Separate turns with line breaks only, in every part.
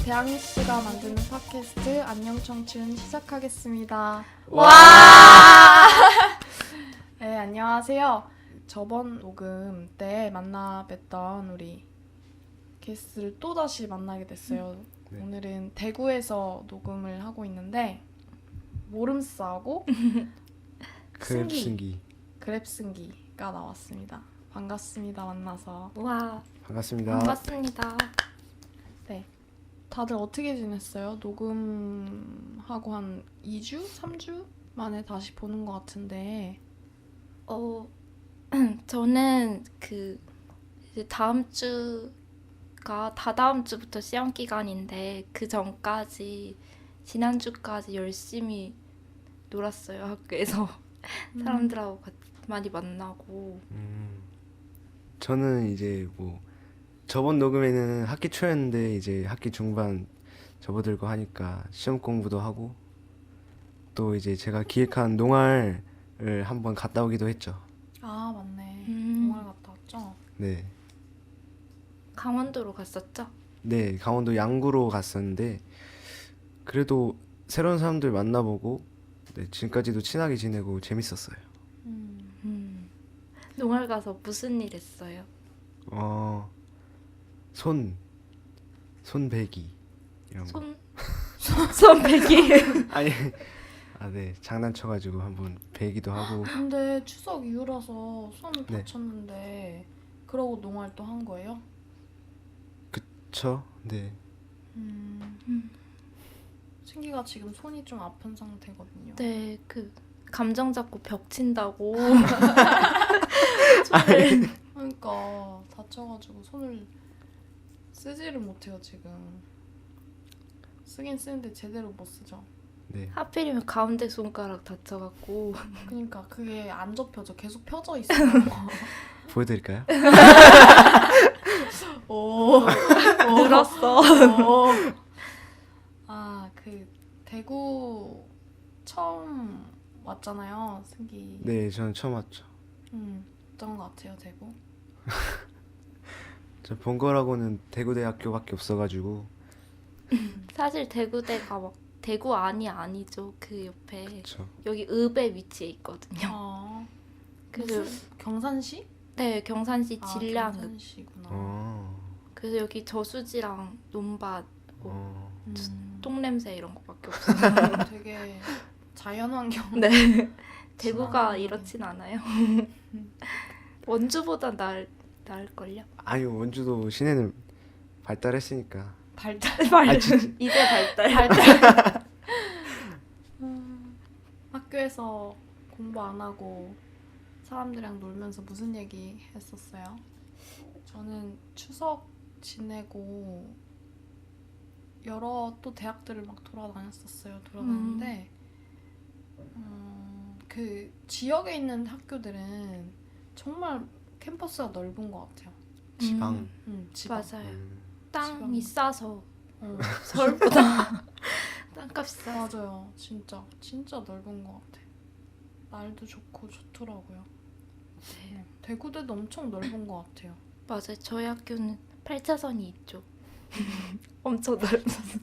재앙이 씨가 만드는 팟캐스트 안녕 청춘 시작하겠습니다.
와!
네, 안녕하세요. 저번 녹음 때 만나 뵀던 우리 게스트를 또다시 만나게 됐어요.
네.
오늘은 대구에서 녹음을 하고 있는데 모름스하고
그랩승기
그랩승기가 나왔습니다. 반갑습니다. 만나서.
와,
반갑습니다.
반갑습니다.
다들 어떻게 지냈어요? 녹음하고 한 2주? 3주 만에 다시 보는 것 같은데.
저는 이제 다음 주가 다다음 주부터 시험 기간인데 그 전까지 지난주까지 열심히 놀았어요. 학교에서 사람들하고 많이 만나고.
저는 이제 뭐 저번 녹음에는 학기 초였는데 이제 학기 중반 접어들고 하니까 시험 공부도 하고 또 이제 제가 기획한 농활을 한번 갔다 오기도 했죠.
아, 맞네.
음.
동아리 갔다 왔죠?
네.
강원도로 갔었죠?
네, 강원도 양구로 갔었는데 그래도 새로운 사람들 만나보고 네, 지금까지도 친하게 지내고 재밌었어요.
농활 가서 무슨 일 했어요?
손배기 이런 거.
손배기.
아니, 네, 장난쳐가지고 한번 배기도 하고.
근데 추석 이후라서 손
네.
다쳤는데 그러고 농활 또 한 거예요?
그쵸? 네.
승기가 지금 손이 좀 아픈 상태거든요.
네, 감정 잡고 벽 친다고.
그러니까 다쳐가지고 손을 쓰지를 못해요 지금. 쓰긴 쓰는데 제대로 못 쓰죠.
네.
하필이면 가운데 손가락 다쳐갖고.
그러니까 그게 안 접혀져. 계속 펴져 있어요.
보여드릴까요?
오,
늘었어.
오. 아, 대구 처음 왔잖아요, 승기.
네, 저는 처음 왔죠.
어떤 것 같아요, 대구?
저 본 거라고는 대구대학교밖에 없어가지고.
사실 대구대가 막 대구 아니죠. 그 옆에
그쵸.
여기 읍에 위치해 있거든요.
아,
그래서
경산시?
네, 경산시 질량읍.
경산시구나.
그래서 여기 저수지랑 논밭, 뭐
음,
똥냄새 이런 거밖에 없어요.
되게 자연환경.
네. 대구가
지나가는
이렇진 않아요. 원주보다 나을걸요?
아니, 원주도 시내는 발달했으니까.
발달.
이제 발달.
학교에서 공부 안 하고 사람들이랑 놀면서 무슨 얘기 했었어요? 저는 추석 지내고 여러 또 대학들을 막 돌아다녔었어요. 돌아다녔는데 그 지역에 있는 학교들은 정말 캠퍼스가 넓은 것 같아요.
지방.
지방.
맞아요.
음,
땅이 싸서
어,
서울보다 땅값이 싸서.
맞아요. 진짜 넓은 것 같아. 날도 좋고 좋더라고요.
네.
대구대도 엄청 넓은 것 같아요.
맞아요. 저희 학교는 8차선이 있죠. 엄청 넓어서.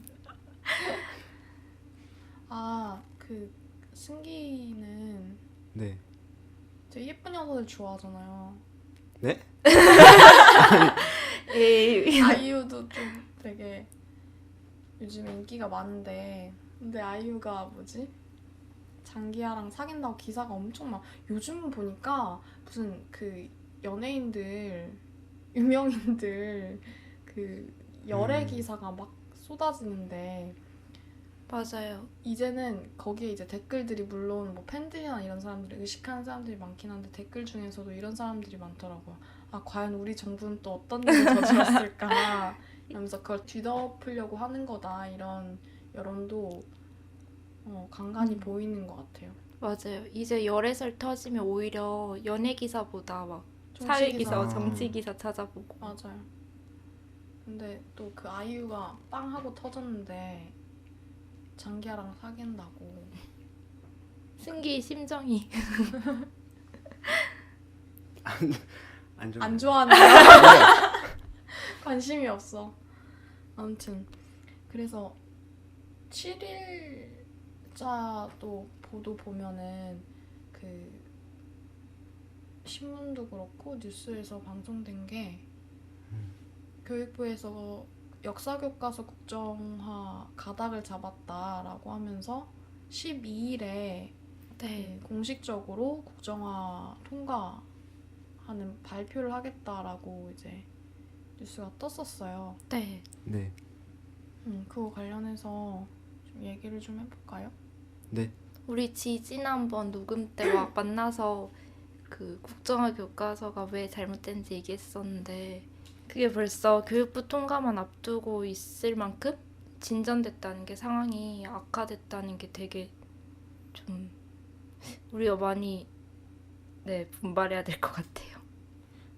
아, 승기는
네.
되게 예쁜 여자들 좋아하잖아요.
네?
에이.
아이유도 좀 되게 요즘 인기가 많은데, 근데 아이유가 뭐지? 장기하랑 사귄다고 기사가 엄청 요즘 보니까 무슨 연예인들, 유명인들 열애 기사가 막 쏟아지는데,
맞아요.
이제는 거기에 이제 댓글들이 물론 뭐 팬들이나 이런 사람들이 의식하는 사람들이 많긴 한데 댓글 중에서도 이런 사람들이 많더라고요. 아, 과연 우리 정부는 또 어떤 일을 저질렀을까 이러면서 그걸 뒤덮으려고 하는 거다, 이런 여론도 간간히 보이는 것 같아요.
맞아요. 이제 열애설 터지면 오히려 연예 기사보다 막
정치
사회
기사.
기사,
아.
정치 기사 찾아보고.
맞아요. 근데 또 그 아이유가 빵 하고 터졌는데 장기하랑 사귄다고.
승기 심정이.
안 좋아.
안 좋아하네요. 관심이 없어. 아무튼 그래서 7일자도 보도 보면은 그 신문도 그렇고 뉴스에서 방송된 게 교육부에서 역사 교과서 국정화 가닥을 잡았다라고 하면서 12일에
네.
공식적으로 국정화 통과하는 발표를 하겠다라고 이제 뉴스가 떴었어요.
네.
네.
그거 관련해서 좀 얘기를 좀 해볼까요?
네.
우리 지지난번 녹음 때 막 만나서 그 국정화 교과서가 왜 잘못된지 얘기했었는데 그게 벌써 교육부 통과만 앞두고 있을 만큼 진전됐다는 게 상황이 악화됐다는 게 되게 좀 우리가 많이 분발해야 될 것 같아요.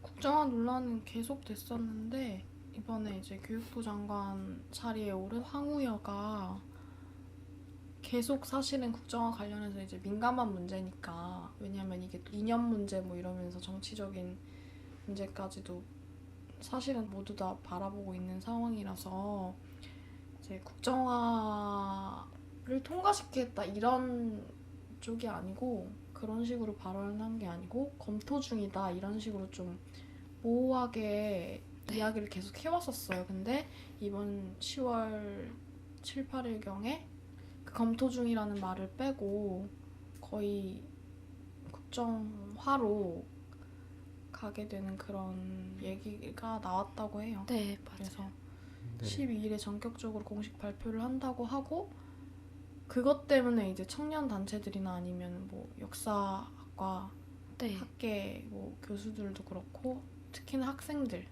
국정화 논란은 계속 됐었는데 이번에 이제 교육부 장관 자리에 오른 황우여가 계속 사실은 국정화 관련해서 이제 민감한 문제니까 왜냐면 이게 또 이념 문제 뭐 이러면서 정치적인 문제까지도 사실은 모두 다 바라보고 있는 상황이라서 이제 국정화를 통과시키겠다 이런 쪽이 아니고 그런 식으로 발언한 게 아니고 검토 중이다 이런 식으로 좀 모호하게 이야기를 계속 해왔었어요. 근데 이번 10월 7, 8일경에 그 검토 중이라는 말을 빼고 거의 국정화로 가게 되는 그런 얘기가 나왔다고 해요.
네, 맞아요.
그래서
네.
12일에 전격적으로 공식 발표를 한다고 하고 그것 때문에 이제 청년 단체들이나 아니면 뭐 역사학과
네.
학계 뭐 교수들도 그렇고 특히나 학생들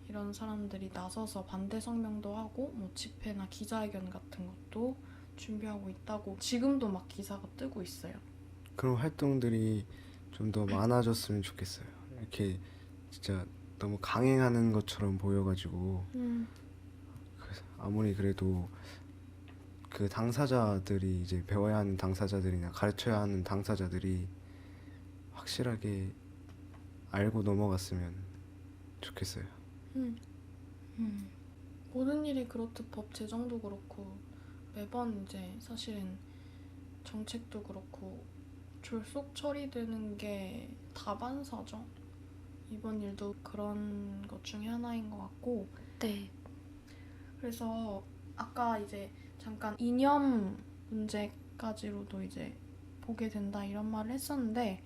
이런 사람들이 나서서 반대 성명도 하고 뭐 집회나 기자회견 같은 것도 준비하고 있다고 지금도 막 기사가 뜨고 있어요.
그런 활동들이 좀 더 많아졌으면 좋겠어요. 이렇게 진짜 너무 강행하는 것처럼 보여가지고 아무리 그래도 그 당사자들이 이제 배워야 하는 당사자들이나 가르쳐야 하는 당사자들이 확실하게 알고 넘어갔으면 좋겠어요.
음.
모든 일이 그렇듯 법 제정도 그렇고 매번 이제 사실은 정책도 그렇고 졸속 처리되는 게 다반사죠. 이번 일도 그런 것 중에 하나인 것 같고
네.
그래서 아까 이제 잠깐 이념 문제까지로도 이제 보게 된다 이런 말을 했었는데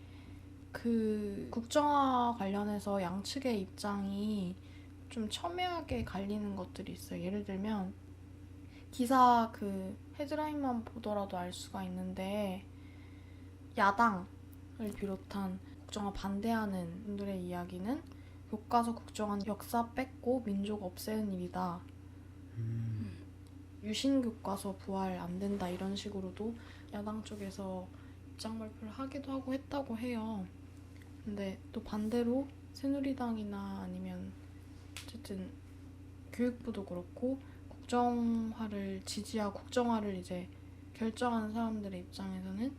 그 국정화 관련해서 양측의 입장이 좀 첨예하게 갈리는 것들이 있어요. 예를 들면 기사 그 헤드라인만 보더라도 알 수가 있는데 야당을 비롯한 국정화 반대하는 분들의 이야기는 교과서 국정화는 역사 뺏고 민족 없애는 일이다. 유신 교과서 부활 안 된다 이런 식으로도 야당 쪽에서 입장 발표를 하기도 하고 했다고 해요. 근데 또 반대로 새누리당이나 아니면 어쨌든 교육부도 그렇고 국정화를 지지하고 국정화를 이제 결정하는 사람들의 입장에서는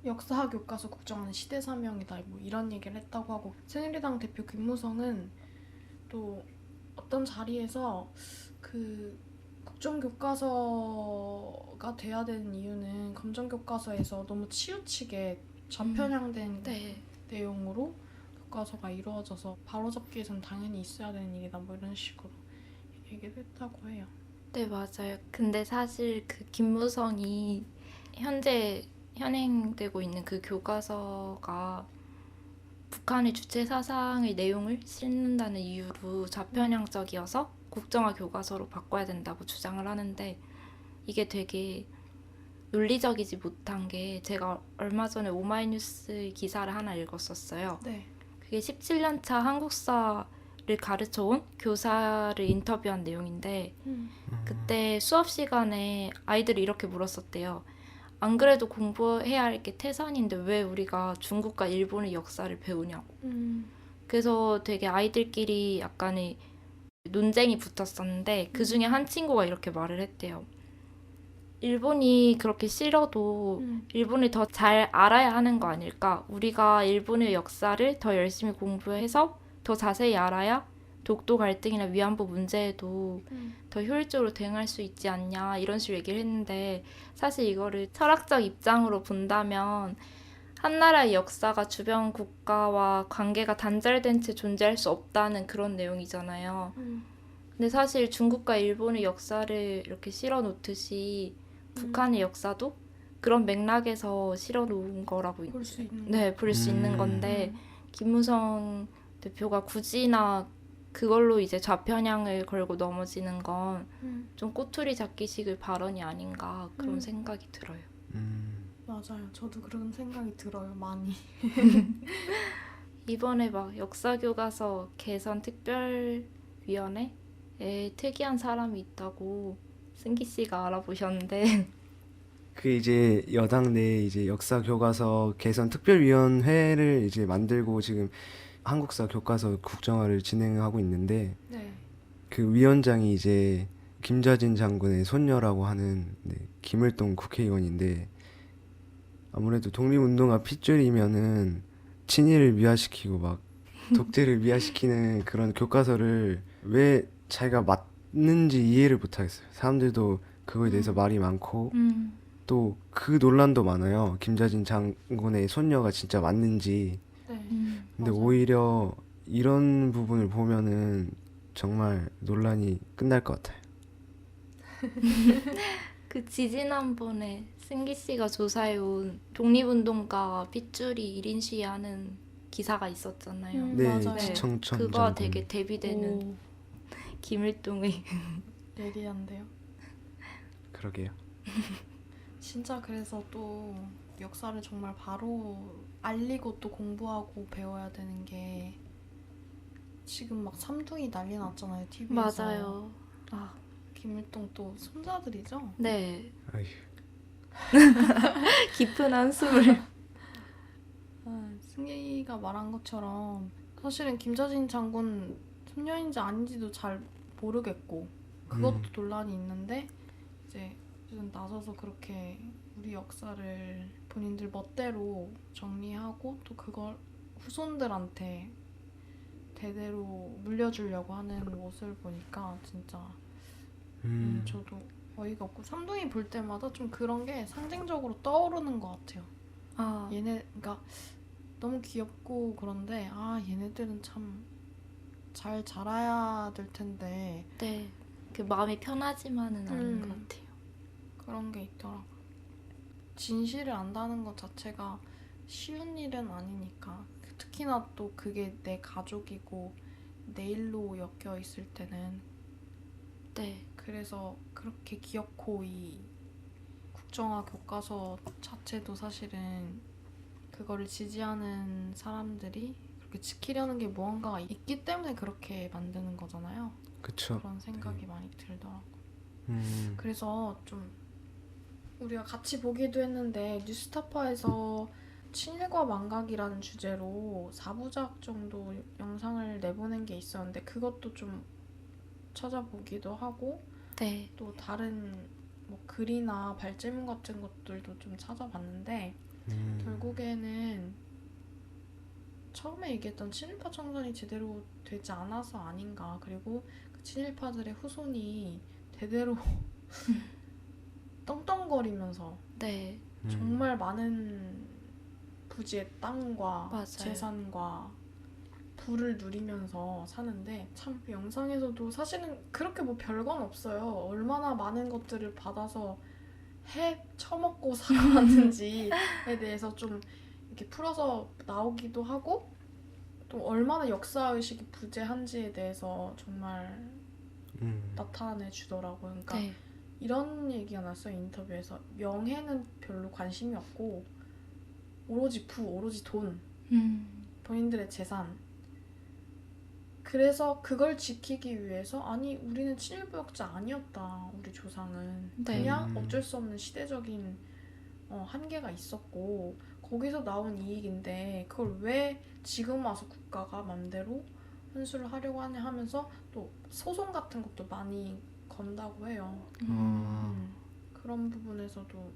역사 교과서 국정화는 시대 사명이다 뭐 이런 얘기를 했다고 하고 새누리당 대표 김무성은 또 어떤 자리에서 그 국정교과서가 돼야 되는 이유는 검정교과서에서 너무 치우치게 좌편향된
네.
내용으로 교과서가 이루어져서 바로잡기에선 당연히 있어야 되는 일이다 뭐 이런 식으로 얘기를 했다고 해요.
네, 맞아요. 근데 사실 그 김무성이 현재 현행되고 있는 그 교과서가 북한의 주체 사상의 내용을 싣는다는 이유로 좌편향적이어서 국정화 교과서로 바꿔야 된다고 주장을 하는데 이게 되게 논리적이지 못한 게 제가 얼마 전에 오마이뉴스 기사를 하나 읽었었어요.
네.
그게 17년차 한국사를 가르쳐온 교사를 인터뷰한 내용인데 그때 수업 시간에 아이들이 이렇게 물었었대요. 안 그래도 공부해야 할 게 태산인데 왜 우리가 중국과 일본의 역사를 배우냐고. 그래서 되게 아이들끼리 약간의 논쟁이 붙었었는데 그 중에 한 친구가 이렇게 말을 했대요. 일본이 그렇게 싫어도 일본을 더 잘 알아야 하는 거 아닐까? 우리가 일본의 역사를 더 열심히 공부해서 더 자세히 알아야 독도 갈등이나 위안부 문제에도 더 효율적으로 대응할 수 있지 않냐 이런 식으로 얘기를 했는데 사실 이거를 철학적 입장으로 본다면 한 나라의 역사가 주변 국가와 관계가 단절된 채 존재할 수 없다는 그런 내용이잖아요. 근데 사실 중국과 일본의 역사를 이렇게 실어 놓듯이 북한의 역사도 그런 맥락에서 실어 놓은 거라고
볼 수 있는
네, 볼 수 있는 건데 김무성 대표가 굳이나 그걸로 이제 좌편향을 걸고 넘어지는 건 좀 꼬투리 잡기식의 발언이 아닌가 그런 생각이 들어요.
맞아요. 저도 그런 생각이 들어요. 많이.
이번에 막 역사교과서 개선 특별위원회에 특이한 사람이 있다고 승기 씨가 알아보셨는데
그 이제 여당 내 이제 역사 교과서 개선 특별위원회를 이제 만들고 지금 한국사 교과서 국정화를 진행하고 있는데
네.
그 위원장이 이제 김자진 장군의 손녀라고 하는 네, 김을동 국회의원인데 아무래도 독립운동가 핏줄이면은 친일을 미화시키고 막 독재를 미화시키는 그런 교과서를 왜 자기가 맞는지 이해를 못하겠어요. 사람들도 그거에 대해서 말이 많고 또 그 논란도 많아요. 김자진 장군의 손녀가 진짜 맞는지.
네.
근데
맞아요.
오히려 이런 부분을 보면은 정말 논란이 끝날 것 같아요.
그 지지난번에 승기 씨가 조사해온 독립운동가 핏줄이 1인 시위하는 기사가 있었잖아요.
네,
맞아요.
지청천
그거
장군.
되게 대비되는
오,
김일동의
예리한데요.
그러게요.
진짜 그래서 또 역사를 정말 바로 알리고 또 공부하고 배워야 되는 게 지금 막 삼둥이 난리 났잖아요. TV에서.
맞아요. 아,
김일동 또 손자들이죠?
네.
아휴.
깊은 한숨을.
승희가 말한 것처럼 사실은 김자진 장군 손녀인지 아닌지도 잘 모르겠고 그것도 논란이 있는데 이제 좀 나서서 그렇게 우리 역사를 본인들 멋대로 정리하고 또 그걸 후손들한테 대대로 물려주려고 하는 모습을 보니까 진짜 저도 어이가 없고 삼둥이 볼 때마다 좀 그런 게 상징적으로 떠오르는 것 같아요.
아,
얘네 그러니까 너무 귀엽고 그런데 아 얘네들은 참 잘 자라야 될 텐데
네. 그 마음이 편하지만은 않은 것
음.
같아요.
그런 게 있더라고. 진실을 안다는 것 자체가 쉬운 일은 아니니까 특히나 또 그게 내 가족이고 내 일로 엮여 있을 때는
네.
그래서 그렇게 귀엽고 이 국정화 교과서 자체도 사실은 그거를 지지하는 사람들이 그렇게 지키려는 게 무언가가 있기 때문에 그렇게 만드는 거잖아요.
그쵸.
그런 생각이 많이 들더라고.
음.
그래서 좀 우리가 같이 보기도 했는데 뉴스타파에서 친일과 망각이라는 주제로 4부작 정도 영상을 내보낸 게 있었는데 그것도 좀 찾아보기도 하고
네.
또 다른 뭐 글이나 발제문 같은 것들도 좀 찾아봤는데 결국에는 처음에 얘기했던 친일파 청산이 제대로 되지 않아서 아닌가. 그리고 그 친일파들의 후손이 대대로 떵떵거리면서
네.
정말 많은 부지의 땅과
맞아요.
재산과 부를 누리면서 사는데 참 그 영상에서도 사실은 그렇게 뭐 별건 없어요. 얼마나 많은 것들을 받아서 해 처먹고 살아왔는지에 대해서 좀 이렇게 풀어서 나오기도 하고 또 얼마나 역사의식이 부재한지에 대해서 정말 나타내 주더라고요. 그러니까
네.
이런 얘기가 났어요. 인터뷰에서 명예는 별로 관심이 없고 오로지 부, 오로지 돈, 본인들의 재산. 그래서 그걸 지키기 위해서 아니 우리는 친일부역자 아니었다. 우리 조상은
네.
그냥 어쩔 수 없는 시대적인 한계가 있었고 거기서 나온 이익인데 그걸 왜 지금 와서 국가가 맘대로 환수를 하려고 하냐 하면서 또 소송 같은 것도 많이 건다고 해요. 그런 부분에서도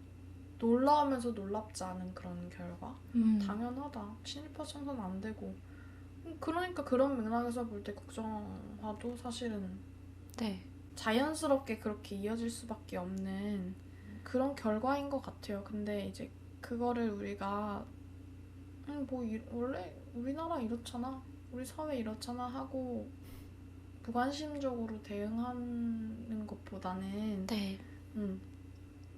놀라우면서 놀랍지 않은 그런 결과. 당연하다. 친일파 청산 안 되고 그러니까 그런 맥락에서 볼 때 국정화도 사실은
네.
자연스럽게 그렇게 이어질 수밖에 없는 그런 결과인 것 같아요. 근데 이제 그거를 우리가 원래 우리나라 이렇잖아, 우리 사회 이렇잖아 하고 무관심적으로 대응하는 것보다는
네.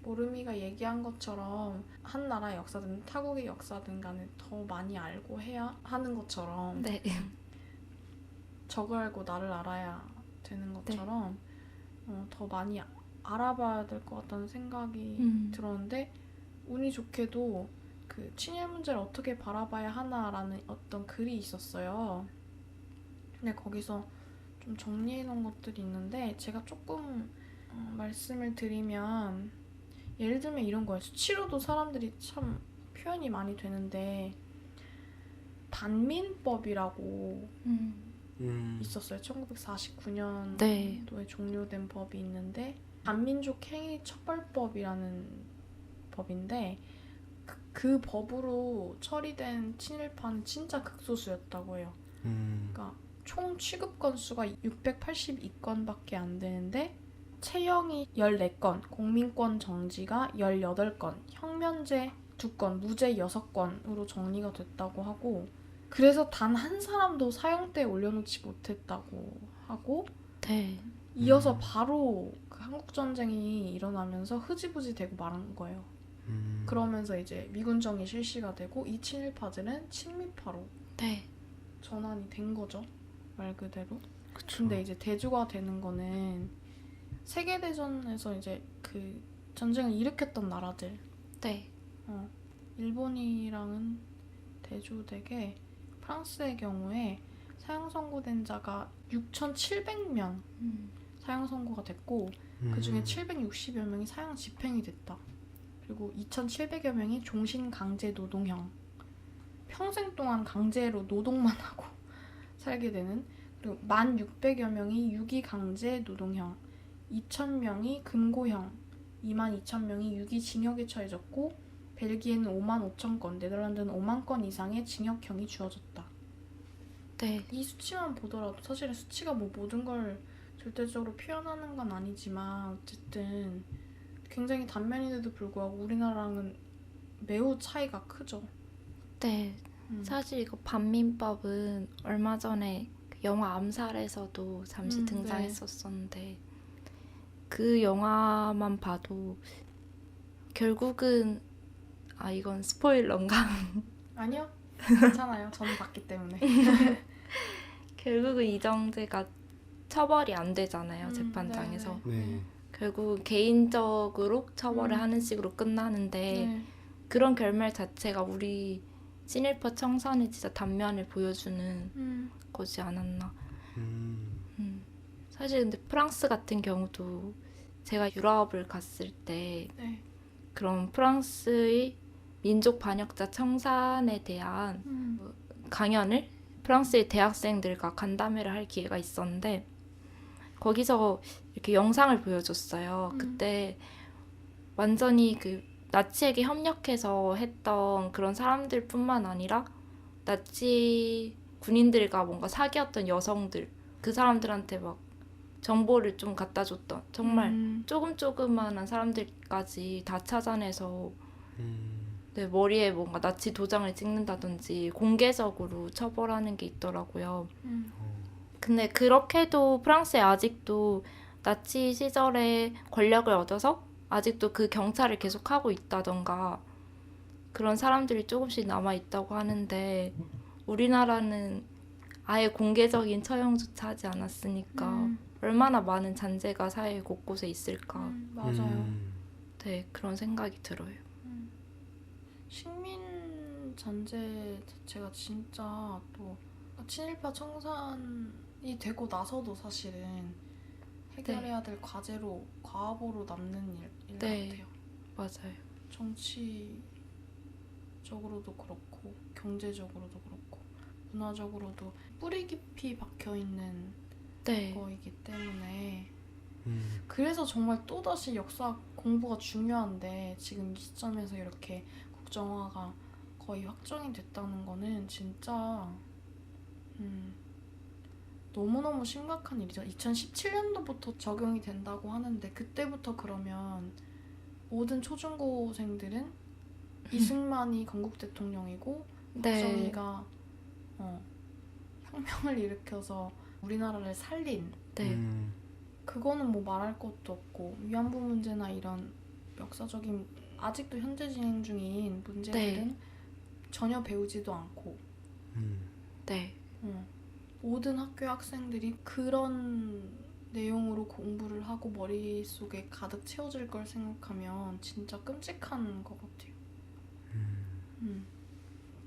모름이가 얘기한 것처럼 한 나라의 역사든 타국의 역사든 간에 더 많이 알고 해야 하는 것처럼
네.
적을 알고 나를 알아야 되는 것처럼 더 많이 알아봐야 될 것 같다는 생각이 들었는데 운이 좋게도 그 친일 문제를 어떻게 바라봐야 하나라는 어떤 글이 있었어요. 근데 거기서 좀 정리해 놓은 것들이 있는데 제가 조금 말씀을 드리면 예를 들면 이런 거예요. 수치로도 사람들이 참 표현이 많이 되는데 반민법이라고 있었어요. 1949년도에
네.
종료된 법이 있는데 반민족 행위 처벌법이라는 법인데 그 법으로 처리된 친일파는 진짜 극소수였다고 해요. 그러니까 총 취급 건수가 682건밖에 안 되는데 체형이 14건, 공민권 정지가 18건, 형면제 2건, 무죄 6건으로 정리가 됐다고 하고 그래서 단 한 사람도 사형대에 올려놓지 못했다고 하고
네.
이어서 바로 그 한국전쟁이 일어나면서 흐지부지 되고 말한 거예요. 그러면서 이제 미군정이 실시가 되고 이 친일파들은 친미파로
네.
전환이 된 거죠. 말 그대로.
그쵸.
근데 이제 대조가 되는 거는 세계대전에서 이제 그 전쟁을 일으켰던 나라들
네.
일본이랑은 대조되게 프랑스의 경우에 사형 선고된 자가 6,700명 사형 선고가 됐고 그 중에 760여 명이 사형 집행이 됐다. 그리고 2,700여 명이 종신 강제 노동형 평생 동안 강제로 노동만 하고 살게 되는 그리고 1,600여 명이 유기 강제 노동형 2,000명이 금고형 22,000명이 유기 징역에 처해졌고 벨기에는 55,000건, 네덜란드는 5만 건 이상의 징역형이 주어졌다.
네.
이 수치만 보더라도 사실은 수치가 뭐 모든 걸 절대적으로 표현하는 건 아니지만 어쨌든 굉장히 단면인데도 불구하고 우리나라랑은 매우 차이가 크죠.
네. 사실 이거 반민법은 얼마 전에 그 영화 암살에서도 잠시 등장했었었는데 그 영화만 봐도 결국은 이건 스포일러인가?
아니요. 괜찮아요. 저는 봤기 때문에.
결국은 이정재가 처벌이 안 되잖아요. 재판장에서.
네.
결국 개인적으로 처벌을 하는 식으로 끝나는데
네.
그런 결말 자체가 우리 친일파 청산의 진짜 단면을 보여주는 거지 않았나. 사실 근데 프랑스 같은 경우도 제가 유럽을 갔을 때
네.
그런 프랑스의 민족 반역자 청산에 대한 강연을 프랑스의 대학생들과 간담회를 할 기회가 있었는데 거기서 이렇게 영상을 보여줬어요. 그때 완전히 그 나치에게 협력해서 했던 그런 사람들뿐만 아니라 나치 군인들과 뭔가 사귀었던 여성들 그 사람들한테 막 정보를 좀 갖다 줬던 정말 조그만한 사람들까지 다 찾아내서 네, 머리에 뭔가 나치 도장을 찍는다든지 공개적으로 처벌하는 게 있더라고요. 근데 그렇게도 프랑스에 아직도 나치 시절에 권력을 얻어서 아직도 그 경찰을 계속 하고 있다던가 그런 사람들이 조금씩 남아있다고 하는데 우리나라는 아예 공개적인 처형조차 하지 않았으니까 얼마나 많은 잔재가 사회 곳곳에 있을까.
맞아요.
네, 그런 생각이 들어요.
식민 잔재 자체가 진짜 또 친일파 청산이 되고 나서도 사실은 해결해야 될 과제로 과보로 남는 일
네.
같아요.
맞아요.
정치적으로도 그렇고 경제적으로도 그렇고 문화적으로도 뿌리 깊이 박혀있는
네.
거이기 때문에 그래서 정말 또다시 역사 공부가 중요한데 지금 이 시점에서 이렇게 국정화가 거의 확정이 됐다는 거는 진짜 너무너무 심각한 일이죠. 2017년도부터 적용이 된다고 하는데 그때부터 그러면 모든 초중고생들은 이승만이 건국 대통령이고
네.
박정희가 혁명을 일으켜서 우리나라를 살린
네.
그거는 뭐 말할 것도 없고 위안부 문제나 이런 역사적인 아직도 현재 진행 중인 문제들은 전혀 배우지도 않고
네.
모든 학교 학생들이 그런 내용으로 공부를 하고 머릿속에 가득 채워질 걸 생각하면 진짜 끔찍한 것 같아요.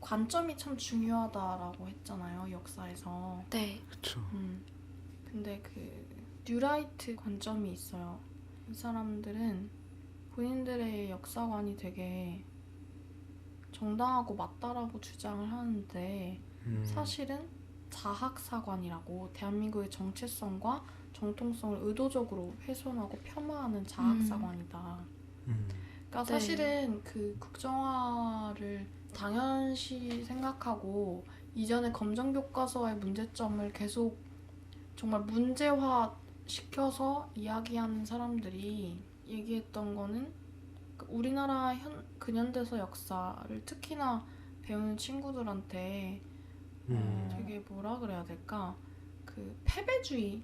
관점이 참 중요하다라고 했잖아요, 역사에서.
네.
그쵸.
근데 그 뉴라이트 관점이 있어요. 이 사람들은 본인들의 역사관이 되게 정당하고 맞다라고 주장을 하는데 사실은 자학사관이라고 대한민국의 정체성과 정통성을 의도적으로 훼손하고 폄하하는 자학사관이다. 그러니까
네.
사실은 그 국정화를 당연시 생각하고 이전에 검정교과서의 문제점을 계속 정말 문제화 시켜서 이야기하는 사람들이 얘기했던 거는 우리나라 근현대사 역사를 특히나 배우는 친구들한테 되게 뭐라 그래야 될까? 그 패배주의,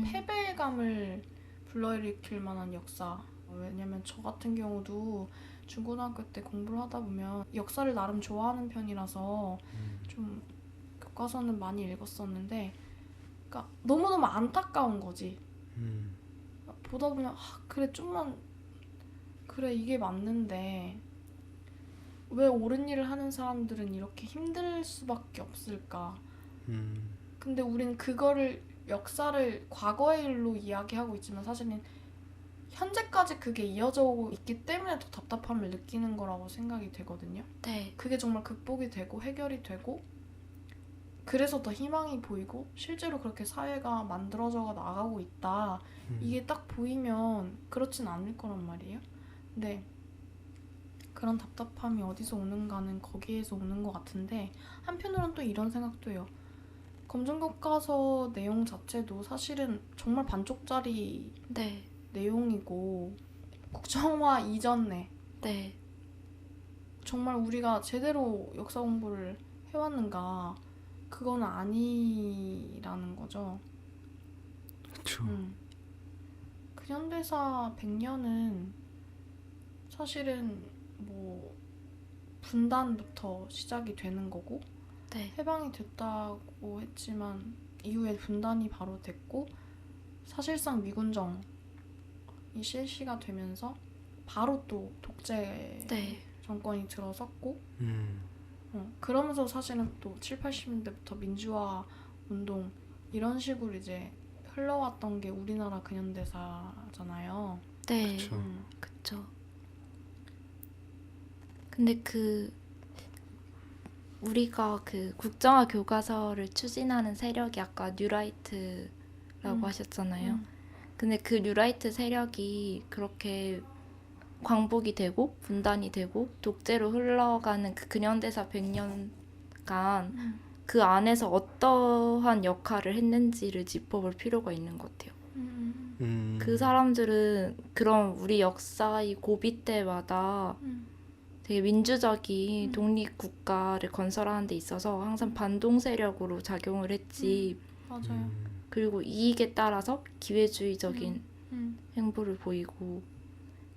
패배감을 불러일으킬 만한 역사. 왜냐면 저 같은 경우도 중고등학교 때 공부를 하다 보면 역사를 나름 좋아하는 편이라서 좀 교과서는 많이 읽었었는데 그러니까 너무너무 안타까운 거지. 보다 보면 그래 좀만 그래 이게 맞는데 왜 옳은 일을 하는 사람들은 이렇게 힘들 수밖에 없을까. 근데 우린 그거를 역사를 과거의 일로 이야기하고 있지만 사실은 현재까지 그게 이어져 오고 있기 때문에 더 답답함을 느끼는 거라고 생각이 되거든요.
네.
그게 정말 극복이 되고 해결이 되고 그래서 더 희망이 보이고 실제로 그렇게 사회가 만들어져 나가고 있다. 이게 딱 보이면 그렇진 않을 거란 말이에요. 근데 그런 답답함이 어디서 오는가는 거기에서 오는 것 같은데 한편으로는 또 이런 생각도 해요. 검정교과서 내용 자체도 사실은 정말 반쪽짜리
네.
내용이고 국정화 이전에
네.
정말 우리가 제대로 역사 공부를 해왔는가 그건 아니라는 거죠.
그쵸.
근현대사 100년은 사실은 뭐 분단부터 시작이 되는 거고
네.
해방이 됐다고 했지만 이후에 분단이 바로 됐고 사실상 미군정이 실시가 되면서 바로 또 독재
네.
정권이 들어섰고 그러면서 사실은 또 7, 80년대부터 민주화 운동 이런 식으로 이제 흘러왔던 게 우리나라 근현대사잖아요.
네.
그쵸.
그쵸. 근데 우리가 그 국정화 교과서를 추진하는 세력이 아까 뉴라이트라고 하셨잖아요. 근데 그 뉴라이트 세력이 그렇게 광복이 되고 분단이 되고 독재로 흘러가는 그 근현대사 100년간 그 안에서 어떠한 역할을 했는지를 짚어볼 필요가 있는 것 같아요. 그 사람들은 그런 우리 역사의 고비 때마다 되게 민주적인 독립국가를 건설하는 데 있어서 항상 반동 세력으로 작용을 했지.
맞아요.
그리고 이익에 따라서 기회주의적인 행보를 보이고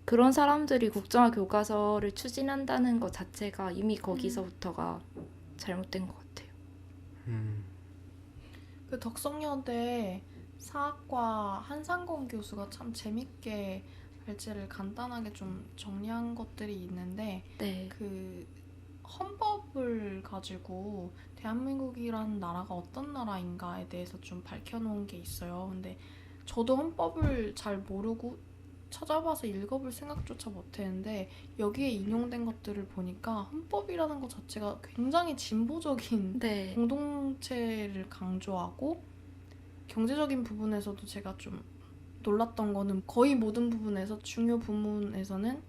그런 사람들이 국정화 교과서를 추진한다는 것 자체가 이미 거기서부터가 잘못된 것 같아요.
그 덕성여대 사학과 한상권 교수가 참 재밌게 발제를 간단하게 좀 정리한 것들이 있는데
네.
그 헌법을 가지고 대한민국이라는 나라가 어떤 나라인가에 대해서 좀 밝혀놓은 게 있어요. 근데 저도 헌법을 잘 모르고 찾아봐서 읽어볼 생각조차 못했는데 여기에 인용된 것들을 보니까 헌법이라는 것 자체가 굉장히 진보적인
네.
공동체를 강조하고 경제적인 부분에서도 제가 좀 놀랐던 거는 거의 모든 부분에서 중요 부분에서는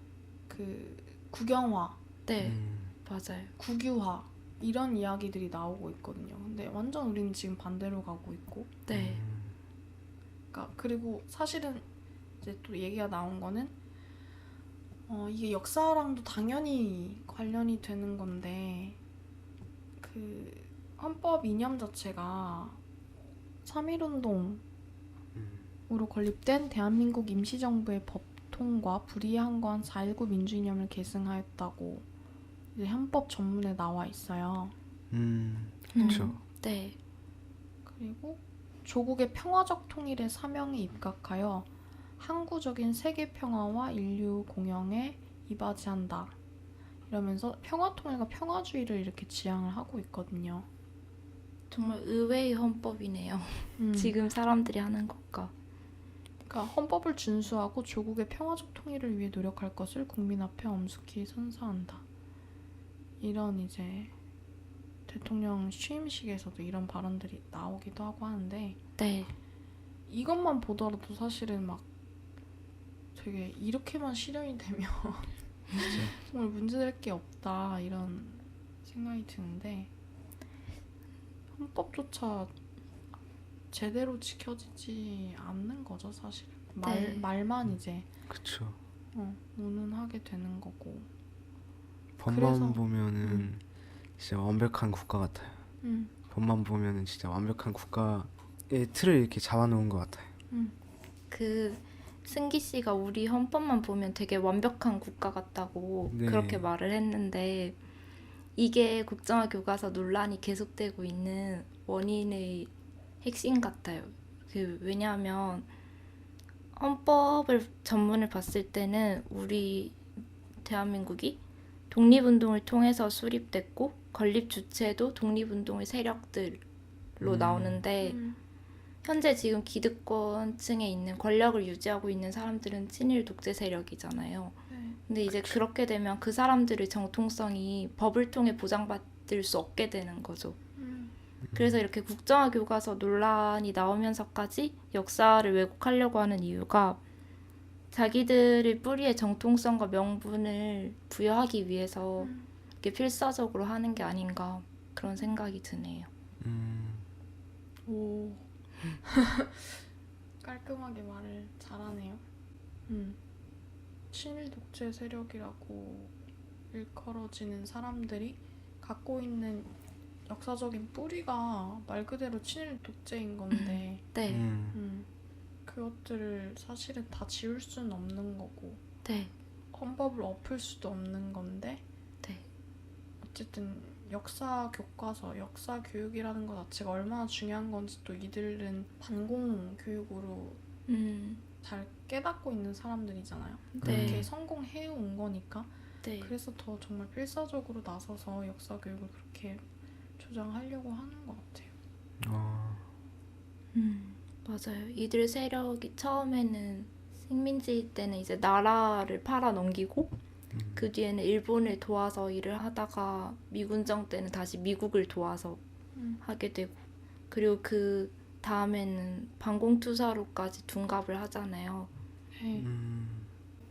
그 국영화,
네. 맞아요.
국유화 이런 이야기들이 나오고 있거든요. 근데 완전 우리는 지금 반대로 가고 있고.
네.
그러니까 그리고 사실은 이제 또 얘기가 나온 거는 이게 역사랑도 당연히 관련이 되는 건데 그 헌법 이념 자체가 3.1운동으로 건립된 대한민국 임시정부의 법통과 불이한 건 4.19 민주이념을 계승하였다고 이제 헌법 전문에 나와 있어요.
그렇죠.
네.
그리고 조국의 평화적 통일의 사명에 입각하여 항구적인 세계 평화와 인류 공영에 이바지한다. 이러면서 평화통일과 평화주의를 이렇게 지향을 하고 있거든요.
정말 의외의 헌법이네요. 지금 사람들이 하는 것과.
그러니까 헌법을 준수하고 조국의 평화적 통일을 위해 노력할 것을 국민 앞에 엄숙히 선서한다. 이런 이제 대통령 취임식에서도 이런 발언들이 나오기도 하고 하는데
네.
이것만 보더라도 사실은 막 되게 이렇게만 실현이 되면 정말 문제될 게 없다 이런 생각이 드는데 헌법조차 제대로 지켜지지 않는 거죠 사실은.
네.
말만 이제
그렇죠.
운운하게 되는 거고.
법만
그래서-
보면은 진짜 완벽한 국가 같아요. 법만 보면은 진짜 완벽한 국가의 틀을 이렇게 잡아놓은 것 같아요.
그 승기 씨가 우리 헌법만 보면 되게 완벽한 국가 같다고
네.
그렇게 말을 했는데 이게 국정화 교과서 논란이 계속되고 있는 원인의 핵심 같아요. 왜냐하면 헌법을 전문을 봤을 때는 우리 대한민국이 독립운동을 통해서 수립됐고 건립 주체도 독립운동의 세력들로 나오는데 현재 지금 기득권층에 있는 권력을 유지하고 있는 사람들은 친일 독재 세력이잖아요.
네.
근데 이제 그렇게 되면 그 사람들의 정통성이 법을 통해 보장받을 수 없게 되는 거죠. 그래서 이렇게 국정화 교과서 논란이 나오면서까지 역사를 왜곡하려고 하는 이유가 자기들의 뿌리의 정통성과 명분을 부여하기 위해서 이렇게 필사적으로 하는 게 아닌가 그런 생각이 드네요.
오 깔끔하게 말을 잘하네요. 친일 독재 세력이라고 일컬어지는 사람들이 갖고 있는 역사적인 뿌리가 말 그대로 친일 독재인 건데
네,
그것들을 사실은 다 지울 수는 없는 거고
네,
헌법을 엎을 수도 없는 건데
네,
어쨌든 역사 교과서, 역사 교육이라는 것 자체가 얼마나 중요한 건지 또 이들은 반공 교육으로 잘 깨닫고 있는 사람들이잖아요.
네.
그렇게 성공해 온 거니까.
네.
그래서 더 정말 필사적으로 나서서 역사 교육을 그렇게 조장하려고 하는 것 같아요.
맞아요. 이들 세력이 처음에는 식민지 때는 이제 나라를 팔아 넘기고 그 뒤에는 일본을 도와서 일을 하다가 미군정 때는 다시 미국을 도와서 하게 되고 그리고 그 다음에는 반공투사로까지 둔갑을 하잖아요.
네.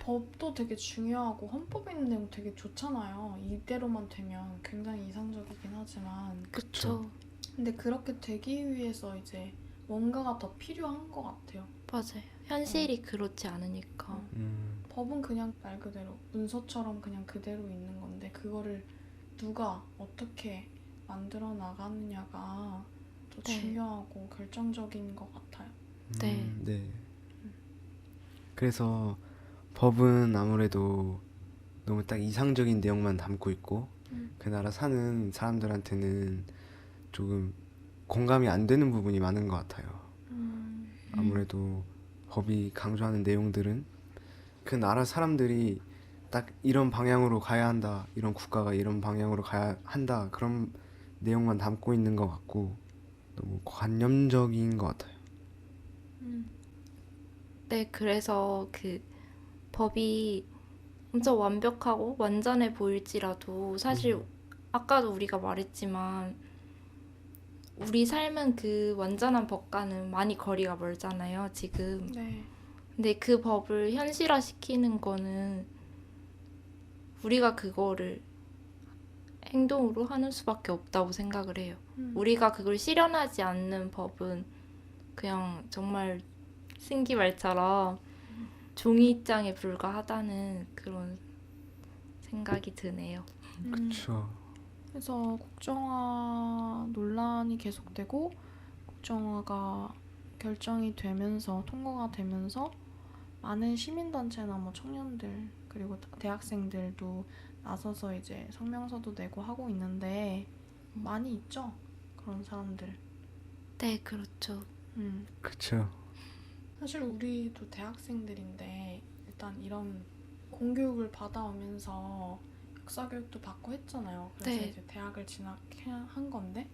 법도 되게 중요하고 헌법에 있는 내용 되게 좋잖아요. 이대로만 되면 굉장히 이상적이긴 하지만
그쵸.
근데 그렇게 되기 위해서 이제 뭔가가 더 필요한 것 같아요.
맞아요. 현실이 그렇지 않으니까.
법은 그냥 말 그대로 문서처럼 그냥 그대로 있는 건데 그거를 누가 어떻게 만들어 나가느냐가 더
네.
중요하고 결정적인 것 같아요.
네.
네. 그래서 법은 아무래도 너무 딱 이상적인 내용만 담고 있고 그 나라 사는 사람들한테는 조금 공감이 안 되는 부분이 많은 것 같아요. 아무래도 법이 강조하는 내용들은 그 나라 사람들이 딱 이런 방향으로 가야 한다, 이런 국가가 이런 방향으로 가야 한다 그런 내용만 담고 있는 것 같고 너무 관념적인 것 같아요.
네, 그래서 그 법이 엄청 완벽하고 완전해 보일지라도 사실 아까도 우리가 말했지만 우리 삶은 그 완전한 법과는 많이 거리가 멀잖아요, 지금.
네.
근데 그 법을 현실화시키는 거는 우리가 그거를 행동으로 하는 수밖에 없다고 생각을 해요.
음.
우리가 그걸 실현하지 않는 법은 그냥 정말 승기말처럼 종이 입장에 불과하다는 그런 생각이 드네요.
그쵸.
그래서 국정화 논란이 계속되고 국정화가 결정이 되면서 통과가 되면서 많은 시민단체나 뭐 청년들 그리고 대학생들도 나서서 이제 성명서도 내고 하고 있는데 많이 있죠 그런 사람들.
네, 그렇죠.
그쵸.
사실 우리도 대학생들인데 일단 이런 공교육을 받아오면서 역사 교육도 받고 했잖아요. 그래서
네.
이제 대학을 진학한 건데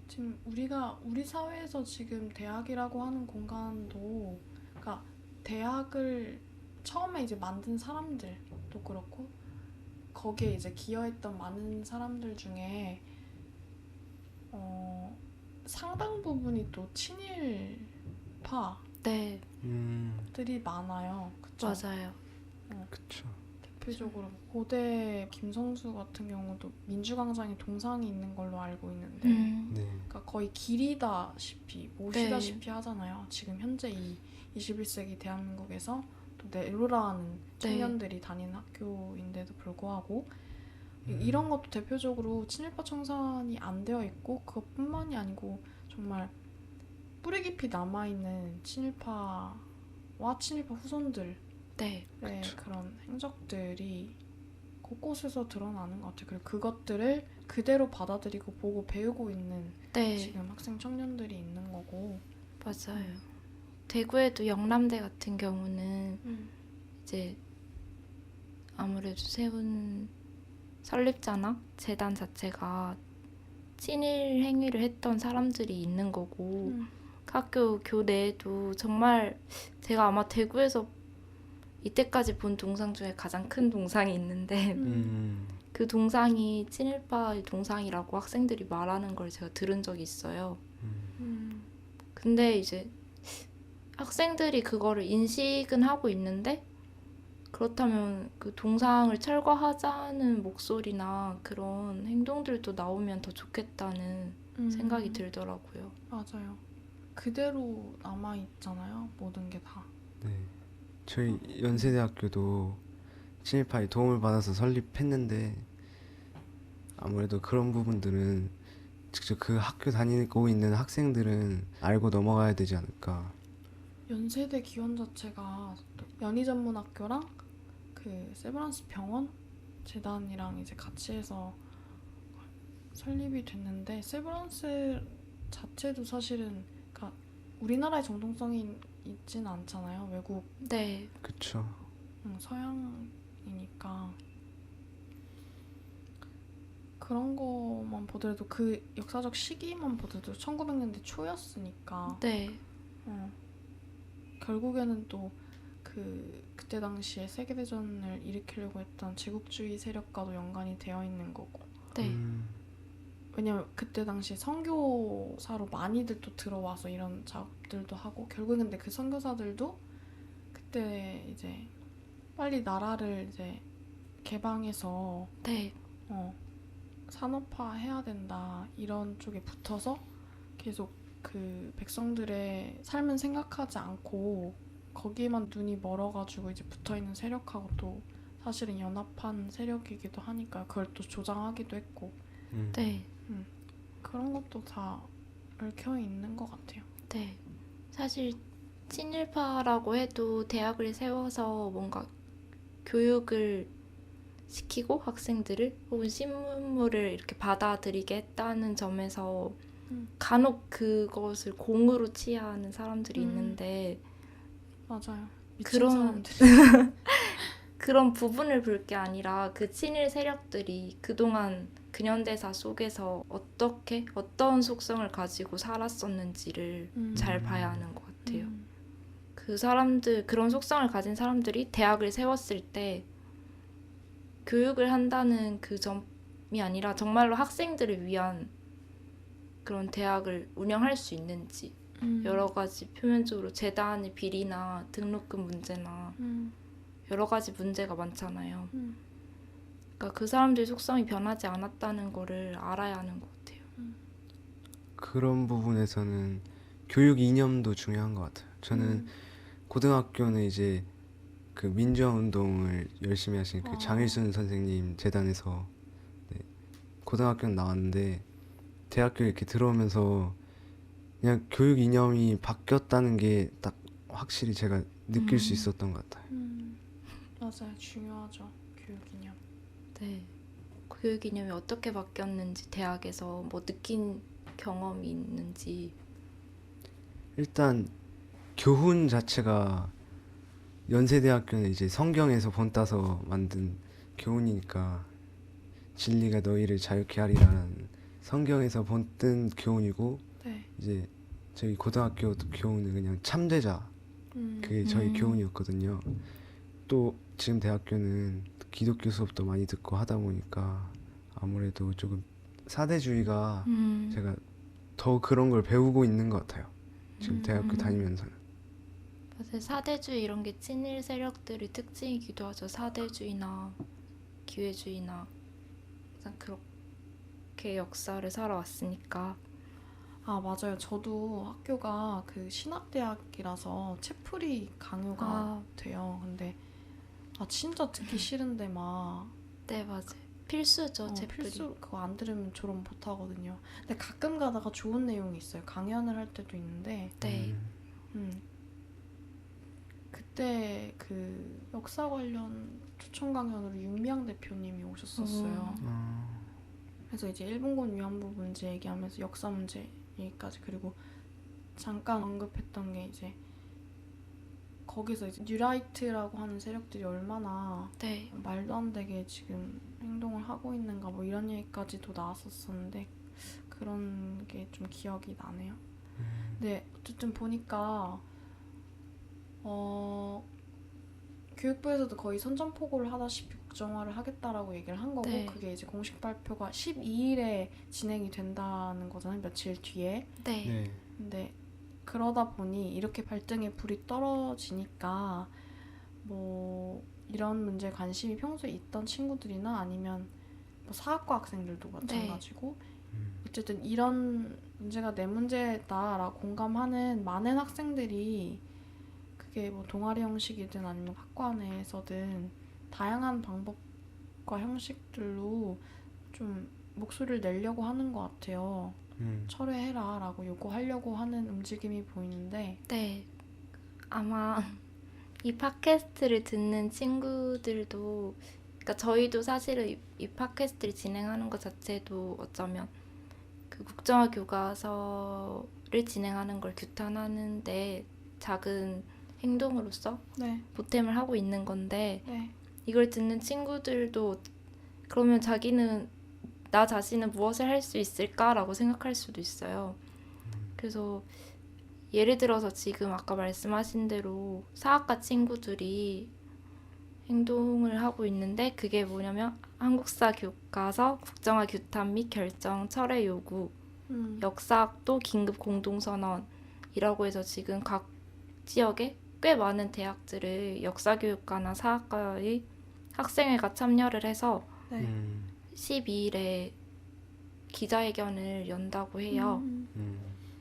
지금 우리 사회에서 지금 대학이라고 하는 공간도 그러니까 대학을 처음에 이제 만든 사람들도 그렇고 거기에 이제 기여했던 많은 사람들 중에 상당 부분이 또 친일파들이
네,
많아요. 그쵸?
맞아요.
그쵸.
대표적으로 고대 김성수 같은 경우도 민주광장에 동상이 있는 걸로 알고 있는데
네.
그러니까 거의 길이다시피 모시다시피 하잖아요. 지금 현재 이 21세기 대한민국에서 또 내로라는 청년들이 다니는 학교인데도 불구하고 이런 것도 대표적으로 친일파 청산이 안 되어 있고 그것뿐만이 아니고 정말 뿌리 깊이 남아있는 친일파와 친일파 후손들의
네,
그런 행적들이 곳곳에서 드러나는 것 같아요. 그리고 그것들을 그대로 받아들이고 보고 배우고 있는
네,
지금 학생 청년들이 있는 거고.
맞아요. 대구에도 영남대 같은 경우는 이제 아무래도 세운 설립자나 재단 자체가 친일 행위를 했던 사람들이 있는 거고 학교 교내에도 정말 제가 아마 대구에서 이때까지 본 동상 중에 가장 큰 동상이 있는데 그 동상이 친일파의 동상이라고 학생들이 말하는 걸 제가 들은 적이 있어요. 근데 이제 학생들이 그거를 인식은 하고 있는데 그렇다면 그 동상을 철거하자는 목소리나 그런 행동들도 나오면 더 좋겠다는 생각이 들더라고요.
맞아요. 그대로 남아있잖아요. 모든 게 다.
네. 저희 연세대학교도 친일파의 도움을 받아서 설립했는데 아무래도 그런 부분들은 직접 그 학교 다니고 있는 학생들은 알고 넘어가야 되지 않을까.
연세대 기원 자체가 연희전문학교랑 그 세브란스 병원 재단이랑 이제 같이 해서 설립이 됐는데 세브란스 자체도 사실은 그러니까 우리나라의 정통성이 있진 않잖아요. 외국
네,
그쵸.
서양이니까 그런 거만 보더라도 그 역사적 시기만 보더라도 1900년대 초였으니까
네,
결국에는 또 그때 당시에 세계대전을 일으키려고 했던 제국주의 세력과도 연관이 되어 있는 거고.
네,
왜냐면 그때 당시 선교사로 많이들 또 들어와서 이런 작업들도 하고 결국엔 근데 그 선교사들도 그때 이제 빨리 나라를 이제 개방해서
네,
산업화 해야 된다 이런 쪽에 붙어서 계속 그 백성들의 삶은 생각하지 않고 거기에만 눈이 멀어가지고 이제 붙어있는 세력하고 또 사실은 연합한 세력이기도 하니까 그걸 또 조장하기도 했고
네,
그런 것도 다 얽혀 있는 것 같아요.
네. 사실 친일파라고 해도 대학을 세워서 뭔가 교육을 시키고 학생들을 혹은 신문물을 이렇게 받아들이게 했다는 점에서 간혹 그것을 공으로 치하하는 사람들이 있는데
맞아요. 미친
그런-
사람들.
그런 부분을 볼 게 아니라 그 친일 세력들이 그동안 근현대사 속에서 어떤 속성을 가지고 살았었는지를 잘 봐야 하는 것 같아요. 그 사람들, 그런 속성을 가진 사람들이 대학을 세웠을 때 교육을 한다는 그 점이 아니라 정말로 학생들을 위한 그런 대학을 운영할 수 있는지 여러 가지 표면적으로 재단의 비리나 등록금 문제나 여러 가지 문제가 많잖아요. 그러니까 그 사람들 속성이 변하지 않았다는 거를 알아야 하는 것 같아요.
그런 부분에서는 교육 이념도 중요한 것 같아요. 저는 고등학교는 이제 그 민주화 운동을 열심히 하신 그
아.
장일순 선생님 재단에서 네, 고등학교는 나왔는데 대학교 이렇게 들어오면서 그냥 교육 이념이 바뀌었다는 게 딱 확실히 제가 느낄 수 있었던 것 같아요.
맞아요. 중요하죠. 교육 이념.
네. 교육 이념이 어떻게 바뀌었는지 대학에서 뭐 느낀 경험이 있는지.
일단 교훈 자체가 연세대학교는 이제 성경에서 본따서 만든 교훈이니까 진리가 너희를 자유케 하리라는 성경에서 본뜬 교훈이고
네.
이제 저희 고등학교 교훈은 그냥 참되자 그게 저희 교훈이었거든요. 또 지금 대학교는 기독교 수업도 많이 듣고 하다 보니까 아무래도 조금 사대주의가 제가 더 그런 걸 배우고 있는 것 같아요. 지금 대학교 다니면서는.
사실 사대주의 이런 게 친일 세력들의 특징이기도 하죠. 사대주의나 기회주의나 항상 그렇게 역사를 살아왔으니까.
아, 맞아요. 저도 학교가 그 신학대학이라서 채플이 강요가
아.
돼요. 근데 진짜 듣기 싫은데 막
네, 맞아요. 필수죠, 제플이.
필수 그거 안 들으면 졸업 못 하거든요. 근데 가끔 가다가 좋은 내용이 있어요. 강연을 할 때도 있는데
네.
그때 그 역사 관련 초청 강연으로 윤미향 대표님이 오셨었어요. 그래서 이제 일본군 위안부 문제 얘기하면서 역사 문제 얘기까지, 그리고 잠깐 언급했던 게 이제 거기서 이제 뉴라이트라고 하는 세력들이 얼마나
네.
말도 안 되게 지금 행동을 하고 있는가 뭐 이런 얘기까지도 나왔었었는데 그런 게 좀 기억이 나네요. 근데 어쨌든 보니까 교육부에서도 거의 선전포고를 하다시피 국정화를 하겠다라고 얘기를 한 거고,
네.
그게 이제 공식 발표가 12일에 진행이 된다는 거잖아요. 며칠 뒤에.
네.
네.
근데 그러다 보니 이렇게 발등에 불이 떨어지니까 뭐 이런 문제에 관심이 평소에 있던 친구들이나 아니면 뭐 사학과 학생들도 마찬가지고 어쨌든 이런 문제가 내 문제다라고 공감하는 많은 학생들이 그게 뭐 동아리 형식이든 아니면 학과 내에서든 다양한 방법과 형식들로 좀 목소리를 내려고 하는 것 같아요. 철회해라라고 요구하려고 하는 움직임이 보이는데
네. 아마 이 팟캐스트를 듣는 친구들도, 그러니까 저희도 사실은 이 팟캐스트를 진행하는 것 자체도 어쩌면 그 국정화 교과서를 진행하는 걸 규탄하는데 작은 행동으로서
네,
보탬을 하고 있는 건데,
네,
이걸 듣는 친구들도 그러면 자기는 나 자신은 무엇을 할 수 있을까라고 생각할 수도 있어요. 그래서 예를 들어서 지금 아까 말씀하신 대로 사학과 친구들이 행동을 하고 있는데 그게 뭐냐면 한국사 교과서 국정화 규탄 및 결정 철회 요구, 역사학도 긴급 공동선언이라고 해서 지금 각 지역에 꽤 많은 대학들을 역사교육과나 사학과의 학생회가 참여를 해서
네.
12일에 기자회견을 연다고 해요.
음.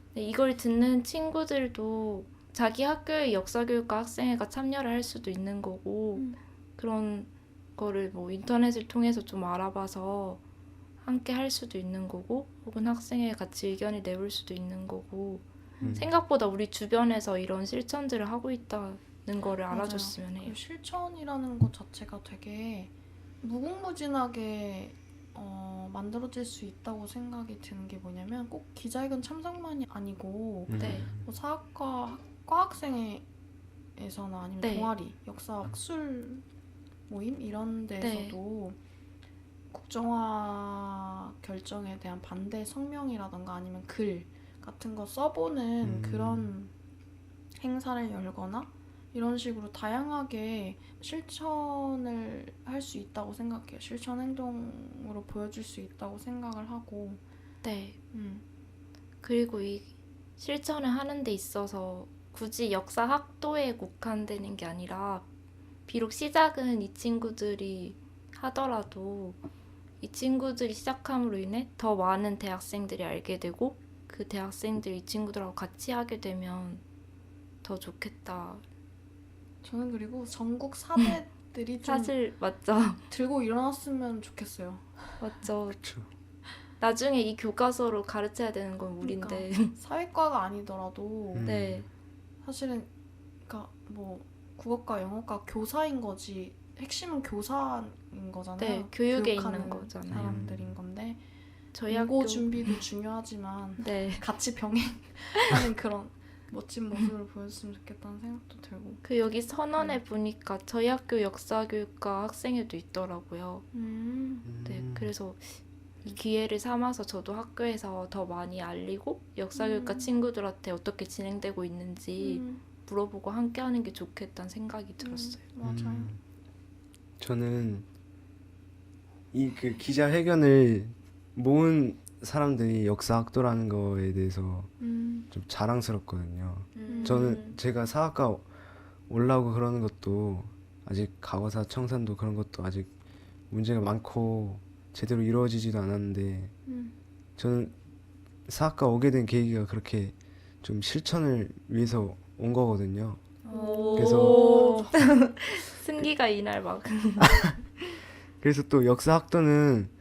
근데 이걸 듣는 친구들도 자기 학교의 역사교육과 학생회가 참여를 할 수도 있는 거고 그런 거를 뭐 인터넷을 통해서 좀 알아봐서 함께 할 수도 있는 거고, 혹은 학생회 같이 의견을 내볼 수도 있는 거고, 생각보다 우리 주변에서 이런 실천들을 하고 있다는 거를 알아줬으면 해요.
그 실천이라는 것 자체가 되게 무궁무진하게 만들어질 수 있다고 생각이 드는 게 뭐냐면 꼭 기자회견 참석만이 아니고
네.
뭐 사학과 과학생회에서나 아니면
네.
동아리, 역사 학술 모임 이런 데서도 국정화 결정에 대한 반대 성명이라던가 아니면 글 같은 거 써보는 그런 행사를 열거나 이런 식으로 다양하게 실천을 할 수 있다고 생각해요. 실천 행동으로 보여줄 수 있다고 생각을 하고.
네. 그리고 이 실천을 하는 데 있어서 굳이 역사 학도에 국한되는 게 아니라, 비록 시작은 이 친구들이 하더라도 이 친구들이 시작함으로 인해 더 많은 대학생들이 알게 되고 그 대학생들이 이 친구들하고 같이 하게 되면 더 좋겠다.
저는 그리고 전국 사대들이 좀
사실 맞죠.
들고 일어났으면 좋겠어요.
맞죠.
그쵸.
나중에 이 교과서로 가르쳐야 되는 건 우린데.
사회과가 아니더라도
네.
사실은 그러니까 뭐 국어과, 영어과 교사인 거지 핵심은 교사인 거잖아요.
네, 교육에
교육하는
있는 거잖아요.
사람들인 건데
저희
인고
학교
준비도 중요하지만
네.
같이 병행하는 그런 멋진 모습을 보여줬으면 좋겠다는 생각도 들고.
그 여기 선언에 보니까 저희 학교 역사교육과 학생회도 있더라고요. 네, 그래서 이 기회를 삼아서 저도 학교에서 더 많이 알리고 역사교육과 친구들한테 어떻게 진행되고 있는지 물어보고 함께하는 게 좋겠다는 생각이 들었어요.
맞아요.
저는 이 그 기자회견을 모은 사람들이 역사학도라는 거에 대해서 좀 자랑스럽거든요. 저는 제가 사학과 올라오고 그러는 것도 아직 가거사 청산도 그런 것도 아직 문제가 많고 제대로 이루어지지도 않았는데 저는 사학과 오게 된 계기가 그렇게 좀 실천을 위해서 온 거거든요. 그래서
승기가 이날 막
그래서 또 역사학도는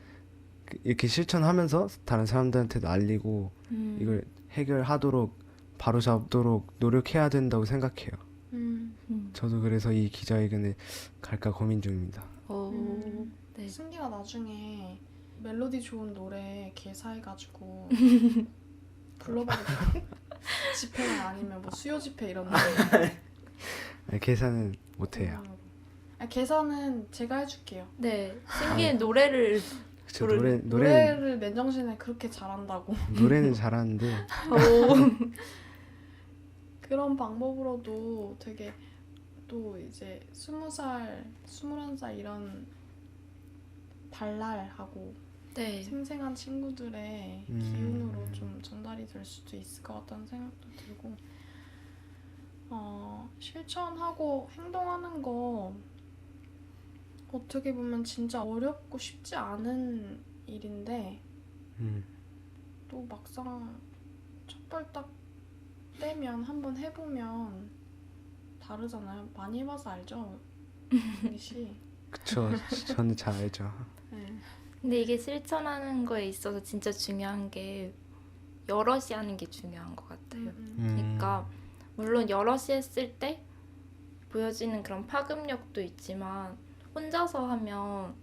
이렇게 실천하면서 다른 사람들한테도 알리고 이걸 해결하도록 바로잡도록 노력해야 된다고 생각해요. 저도 그래서 이 기자회견에 갈까 고민 중입니다.
네.
승기가 나중에 멜로디 좋은 노래 개사해가지고 불러봐도 돼요? 집회나 아니면 뭐 수요 집회 이런 노래.
아니, 계산은 못해요.
계산은 제가 해줄게요.
네. 승기의 노래를
저 노래는
노래를 맨정신에 그렇게 잘한다고.
노래는 잘하는데
그런 방법으로도 되게 또 이제 20살, 21살 이런 발랄하고
네.
생생한 친구들의 기운으로 좀 전달이 될 수도 있을 것 같다는 생각도 들고 실천하고 행동하는 거 어떻게 보면 진짜 어렵고 쉽지 않은 일인데 또 막상 첫발 딱 떼면 한번 해보면 다르잖아요. 많이 해봐서 알죠? 씨.
그쵸. 저는 잘 알죠.
네.
근데 이게 실천하는 거에 있어서 진짜 중요한 게 여럿이 하는 게 중요한 것 같아요. 그러니까 물론 여럿이 했을 때 보여지는 그런 파급력도 있지만 혼자서 하면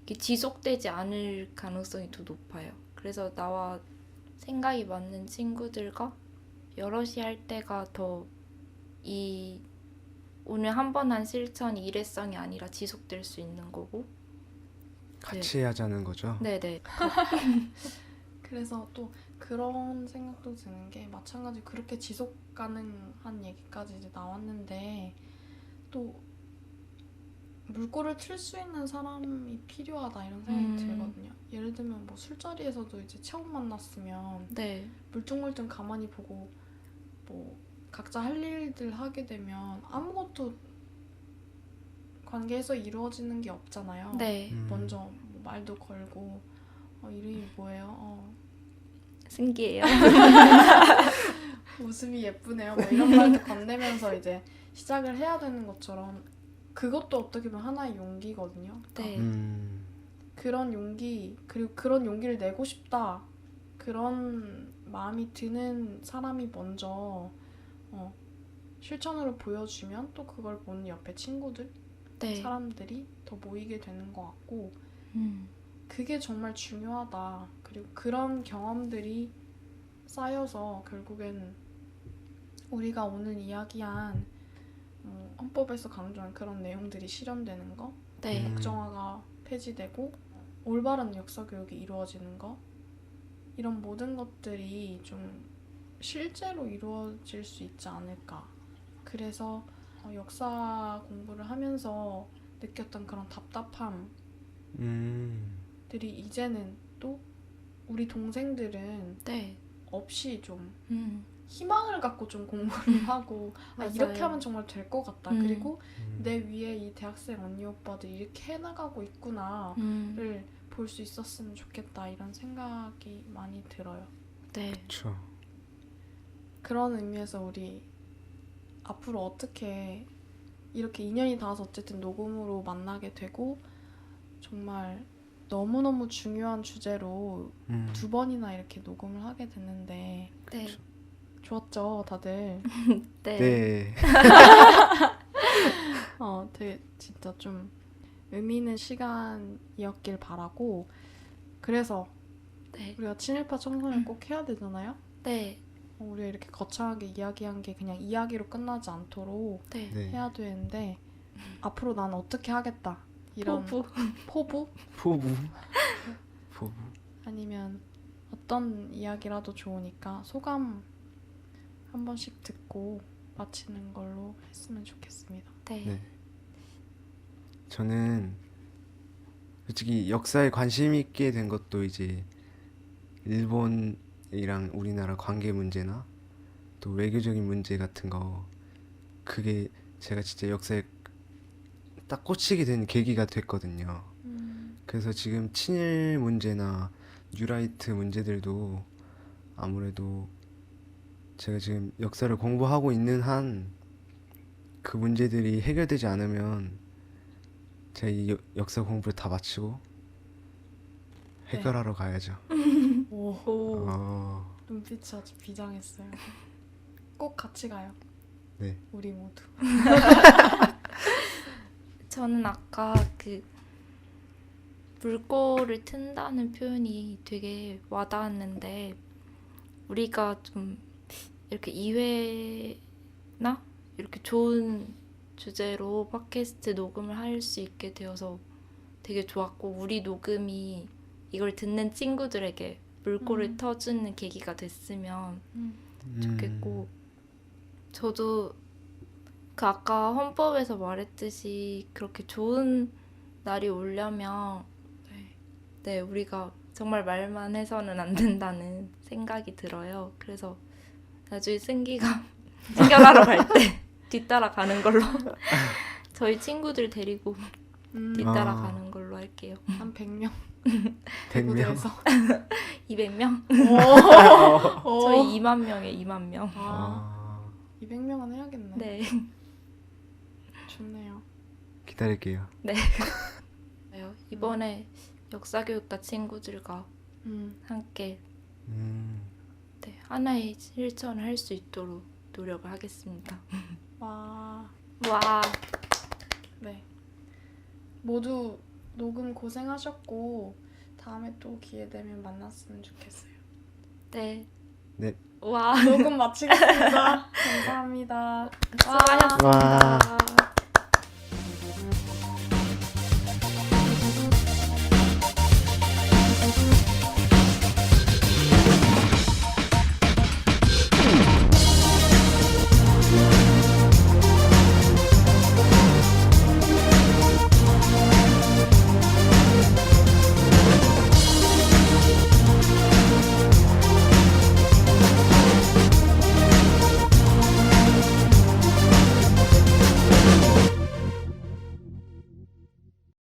이게 지속되지 않을 가능성이 더 높아요. 그래서 나와 생각이 맞는 친구들과 여럿이 할 때가 더 이 오늘 한 번 한 실천이 일회성이 아니라 지속될 수 있는 거고
같이 하자는 거죠.
네네.
그래서 또 그런 생각도 드는 게 마찬가지 그렇게 지속 가능한 얘기까지 이제 나왔는데 또 물꼬를 틀 수 있는 사람이 필요하다 이런 생각이 들거든요. 예를 들면 뭐 술자리에서도 이제 처음 만났으면
네.
물뚱물뚱 가만히 보고 뭐 각자 할 일들 하게 되면 아무것도 관계에서 이루어지는 게 없잖아요.
네.
먼저 뭐 말도 걸고 이름이 뭐예요?
승기예요.
웃음이 예쁘네요. 뭐 이런 말도 건네면서 이제 시작을 해야 되는 것처럼 그것도 어떻게 보면 하나의 용기거든요. 그러니까
네.
그런 용기 그리고 그런 용기를 내고 싶다 그런 마음이 드는 사람이 먼저 실천으로 보여주면 또 그걸 보는 옆에 친구들
네.
사람들이 더 모이게 되는 것 같고 그게 정말 중요하다. 그리고 그런 경험들이 쌓여서 결국엔 우리가 오늘 이야기한 헌법에서 강조한 그런 내용들이 실현되는 거,
네.
국정화가 폐지되고 올바른 역사 교육이 이루어지는 거 이런 모든 것들이 좀 실제로 이루어질 수 있지 않을까. 그래서 역사 공부를 하면서 느꼈던 그런 답답함들이 이제는 또 우리 동생들은
네.
없이 좀
음,
희망을 갖고 좀 공부를 하고
맞아요.
이렇게 하면 정말 될 것 같다.
음.
그리고 내 위에 이 대학생 언니 오빠들 이렇게 해나가고 있구나를
음,
볼 수 있었으면 좋겠다 이런 생각이 많이 들어요.
네.
그렇죠.
그런 의미에서 우리 앞으로 어떻게 이렇게 인연이 닿아서 어쨌든 녹음으로 만나게 되고 정말 너무너무 중요한 주제로 두 번이나 이렇게 녹음을 하게 됐는데
네.
좋았죠, 다들?
네.
네.
되게 진짜 좀 의미 있는 시간이었길 바라고 그래서
네.
우리가 친일파 청소년 꼭 해야 되잖아요?
네.
우리가 이렇게 거창하게 이야기한 게 그냥 이야기로 끝나지 않도록
네.
네.
해야 되는데 앞으로 난 어떻게 하겠다 이런
포부.
포부?
포부. 포부.
아니면 어떤 이야기라도 좋으니까 소감 한 번씩 듣고 마치는 걸로 했으면 좋겠습니다.
네.
네. 저는 솔직히 역사에 관심 있게 된 것도 이제 일본이랑 우리나라 관계 문제나 또 외교적인 문제 같은 거 그게 제가 진짜 역사에 딱 꽂히게 된 계기가 됐거든요. 그래서 지금 친일 문제나 뉴라이트 문제들도 아무래도 제가 지금 역사를 공부하고 있는 한 그 문제들이 해결되지 않으면 제가 이 역사 공부를 다 마치고 해결하러 가야죠.
오, 눈빛이 아주 비장했어요. 꼭 같이 가요.
네.
우리 모두.
저는 아까 그 물꼬를 튼다는 표현이 되게 와닿았는데 우리가 좀 이렇게 2회나 이렇게 좋은 주제로 팟캐스트 녹음을 할 수 있게 되어서 되게 좋았고 우리 녹음이 이걸 듣는 친구들에게 물꼬를 터주는 계기가 됐으면 좋겠고 저도 그 아까 헌법에서 말했듯이 그렇게 좋은 날이 오려면 네, 우리가 정말 말만 해서는 안 된다는 생각이 들어요. 그래서 나중에 생기가 생겨나러 갈 때 뒤따라 가는 걸로 저희 친구들 데리고 뒤따라
아.
가는 걸로 할게요.
한 100명
100명.
무대에서.
200명?
오.
저희 2만 명에 2만 명.
아, 200명은 해야겠네.
네.
좋네요.
기다릴게요.
이번에 역사교육과 친구들과 함께
음.
네, 하나의 실천을 할 수 있도록 노력을 하겠습니다.
와,
와,
네. 모두 녹음 고생하셨고 다음에 또 기회 되면 만났으면 좋겠어요.
네.
네.
와,
녹음 마치겠습니다. 감사합니다.
수고하셨습니다.
와.